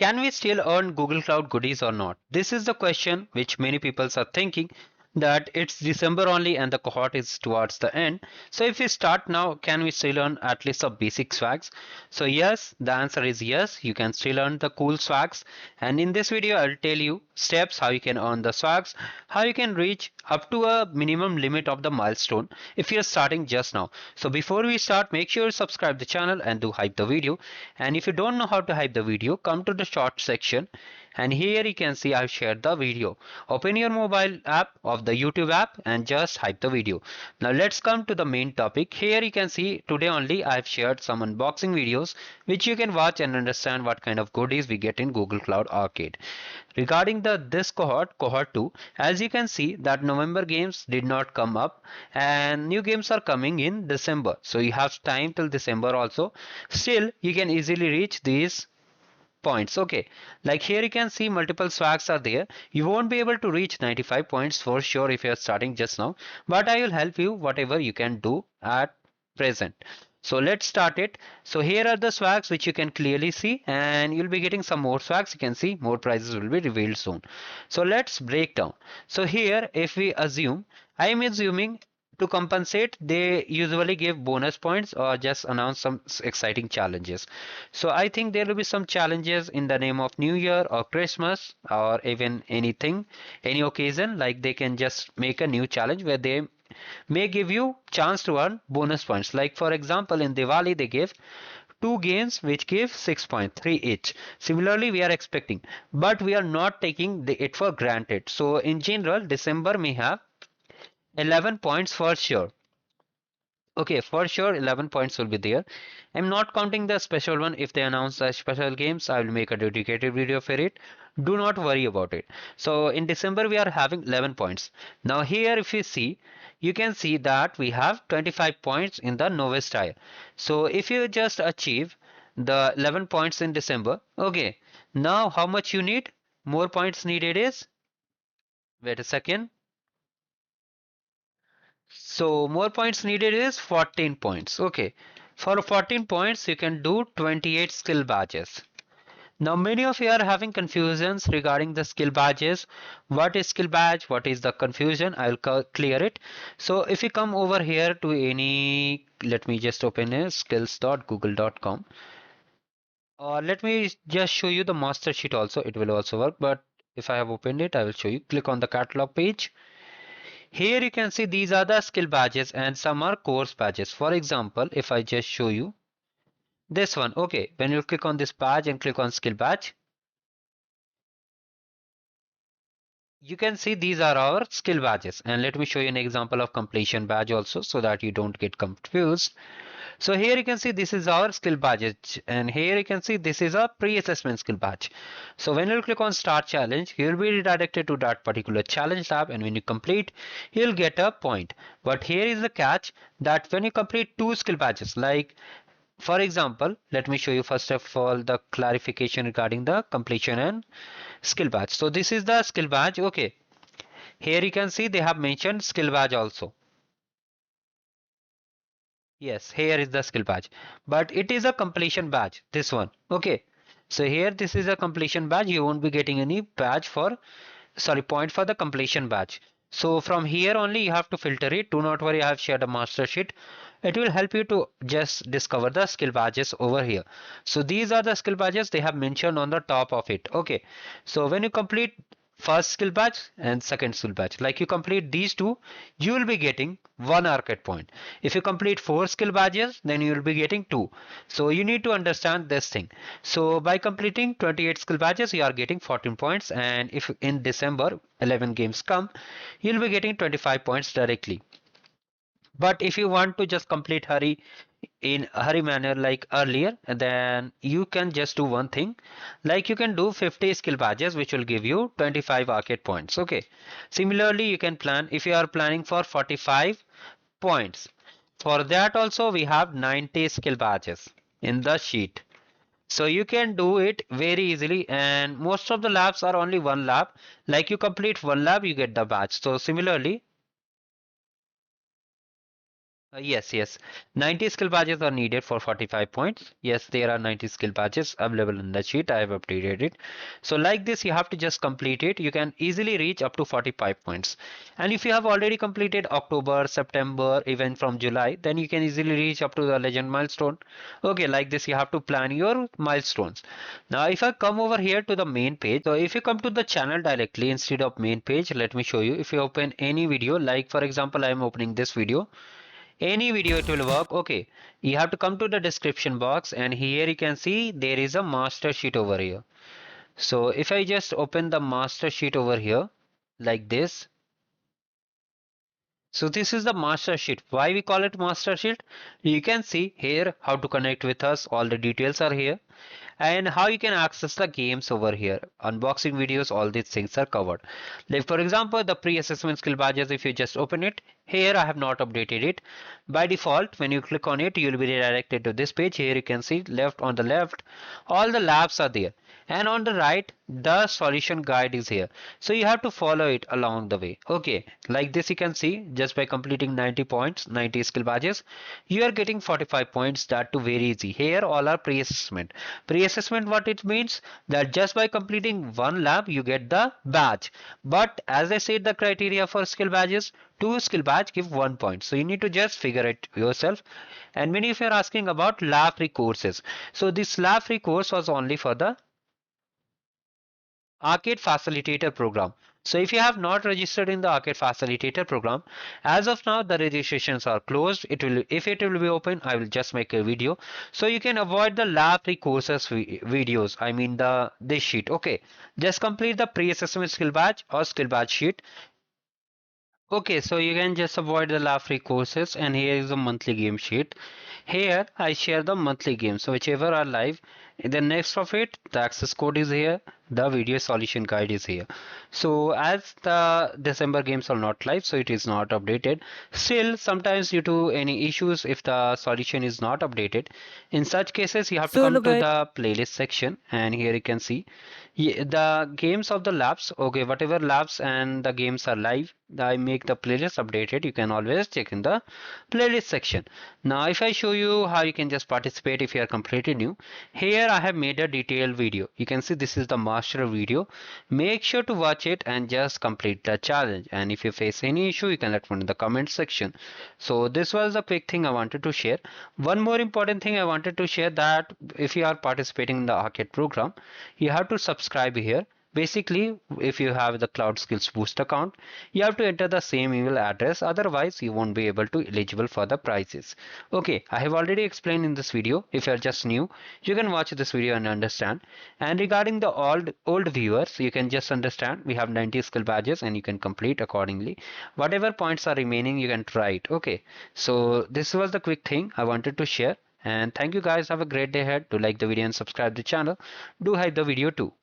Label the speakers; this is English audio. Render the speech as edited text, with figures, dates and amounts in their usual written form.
Speaker 1: Can we still earn Google Cloud goodies or not? This is the question which many people are thinking, that it's December only and the cohort is towards the end. So if we start now, can we still earn at least some basic swags? So yes, the answer is yes, you can still earn the cool swags. And in this video, I'll tell you steps how you can earn the swags, how you can reach up to a minimum limit of the milestone if you're starting just now. So before we start, make sure you subscribe the channel and do hype the video. And if you don't know how to hype the video, come to the short section and here you can see I've shared the video. Open your mobile app of the YouTube app and just hype the video. Now let's come to the main topic. Here you can see today only I've shared some unboxing videos which you can watch and understand what kind of goodies we get in Google Cloud Arcade. Regarding this cohort 2, as you can see that November games did not come up and new games are coming in December. So you have time till December also. Still you can easily reach these points. Okay, like here you can see multiple swags are there. You won't be able to reach 95 points for sure if you're starting just now, but I will help you whatever you can do at present. So let's start it. So here are the swags which you can clearly see, and you'll be getting some more swags. You can see more prizes will be revealed soon. So let's break down. So here if we assume, I am assuming to compensate they usually give bonus points or just announce some exciting challenges. So I think there will be some challenges in the name of New Year or Christmas or even anything, any occasion, like they can just make a new challenge where they may give you chance to earn bonus points. Like for example in Diwali they give two games which give 6.3 each. Similarly we are expecting, but we are not taking it for granted. So in general December may have 11 points for sure. Okay, for sure 11 points will be there. I'm not counting the special one. If they announce the special games, I will make a dedicated video for it. Do not worry about it. So in December we are having 11 points. Now here if you see, you can see that we have 25 points in the novice tier. So if you just achieve the 11 points in December, okay, now how much you need? More points needed is, wait a second. So more points needed is 14 points. Okay. For 14 points, you can do 28 skill badges. Now many of you are having confusions regarding the skill badges. What is skill badge? What is the confusion? I'll clear it. So if you come over here to any, let me just open a skills.google.com. Let me just show you the master sheet also. It will also work. But if I have opened it, I will show you. Click on the catalog page. Here you can see these are the skill badges and some are course badges. For example, if I just show you this one, okay, when you click on this badge and click on skill badge, you can see these are our skill badges. And let me show you an example of completion badge also so that you don't get confused. So here you can see this is our skill badge, and here you can see this is a pre-assessment skill badge. So when you click on start challenge, you will be redirected to that particular challenge tab, and when you complete, you'll get a point. But here is the catch, that when you complete two skill badges, like for example, let me show you first of all the clarification regarding the completion and skill badge. So this is the skill badge. Okay, here you can see they have mentioned skill badge also. Yes, here is the skill badge, but it is a completion badge, this one. Okay, so here this is a completion badge. You won't be getting any badge for, sorry, point for the completion badge. So from here only you have to filter it. Do not worry, I have shared a master sheet. It will help you to just discover the skill badges over here. So these are the skill badges they have mentioned on the top of it. Okay, so when you complete first skill badge and second skill badge, like you complete these two, you will be getting one arcade point. If you complete four skill badges, then you will be getting two. So you need to understand this thing. So by completing 28 skill badges, you are getting 14 points, and if in December 11 games come, you'll be getting 25 points directly. But if you want to just complete hurry in a hurry manner like earlier, then you can just do one thing, like you can do 50 skill badges which will give you 25 arcade points. Okay, similarly you can plan if you are planning for 45 points. For that also we have 90 skill badges in the sheet. So you can do it very easily, and most of the labs are only one lab. Like you complete one lab, you get the badge. So similarly, Yes. 90 skill badges are needed for 45 points. Yes, there are 90 skill badges available in the sheet. I have updated it. So like this, you have to just complete it. You can easily reach up to 45 points. And if you have already completed October, September, even from July, then you can easily reach up to the legend milestone. Okay, like this, you have to plan your milestones. Now, if I come over here to the main page, so if you come to the channel directly instead of main page, let me show you. If you open any video, like for example, I am opening this video, any video it will work. Okay, you have to come to the description box and here you can see there is a master sheet over here. So if I just open the master sheet over here like this, so this is the master sheet. Why we call it master sheet? You can see here how to connect with us, all the details are here, and how you can access the games over here. Unboxing videos, all these things are covered. Like for example, the pre-assessment skill badges, if you just open it, here I have not updated it. By default, when you click on it, you will be redirected to this page. Here you can see left, on the left, all the labs are there. And on the right, the solution guide is here. So you have to follow it along the way. Okay, like this you can see, just by completing 90 points, 90 skill badges, you are getting 45 points. That too very easy. Here all are pre-assessment. Pre-assessment, what it means, that just by completing one lab you get the badge. But as I said, the criteria for skill badges, two skill badge give 1 point. So you need to just figure it yourself. And many of you are asking about lab free courses. So this lab free course was only for the Arcade Facilitator program. So if you have not registered in the Arcade Facilitator program, as of now the registrations are closed. It will, if it will be open, I will just make a video. So you can avoid the lab free courses videos. I mean the this sheet. Okay, just complete the pre-assessment skill badge or skill badge sheet. Okay, so you can just avoid the lab free courses, and here is the monthly game sheet. Here I share the monthly games, so whichever are live. The next of it, the access code is here, the video solution guide is here. So as the December games are not live, so it is not updated. Still, sometimes due to any issues, if the solution is not updated, in such cases you have to
Speaker 2: So
Speaker 1: come
Speaker 2: hello
Speaker 1: to
Speaker 2: guys.
Speaker 1: the playlist section, and here you can see the games of the labs. Okay, whatever labs and the games are live, I make the playlist updated. You can always check in the playlist section. Now if I show you how you can just participate if you are completely new, here I have made a detailed video. You can see this is the master video. Make sure to watch it and just complete the challenge, and if you face any issue you can let me know in the comment section. So this was the quick thing I wanted to share. One more important thing I wanted to share, that if you are participating in the arcade program, you have to subscribe here. Basically, if you have the Cloud Skills Boost account, you have to enter the same email address, otherwise you won't be able to eligible for the prizes. Okay, I have already explained in this video. If you are just new, you can watch this video and understand. And regarding the old viewers, you can just understand we have 90 skill badges and you can complete accordingly. Whatever points are remaining, you can try it. Okay, so this was the quick thing I wanted to share. And thank you guys. Have a great day ahead. Do like the video and subscribe the channel. Do hype the video too.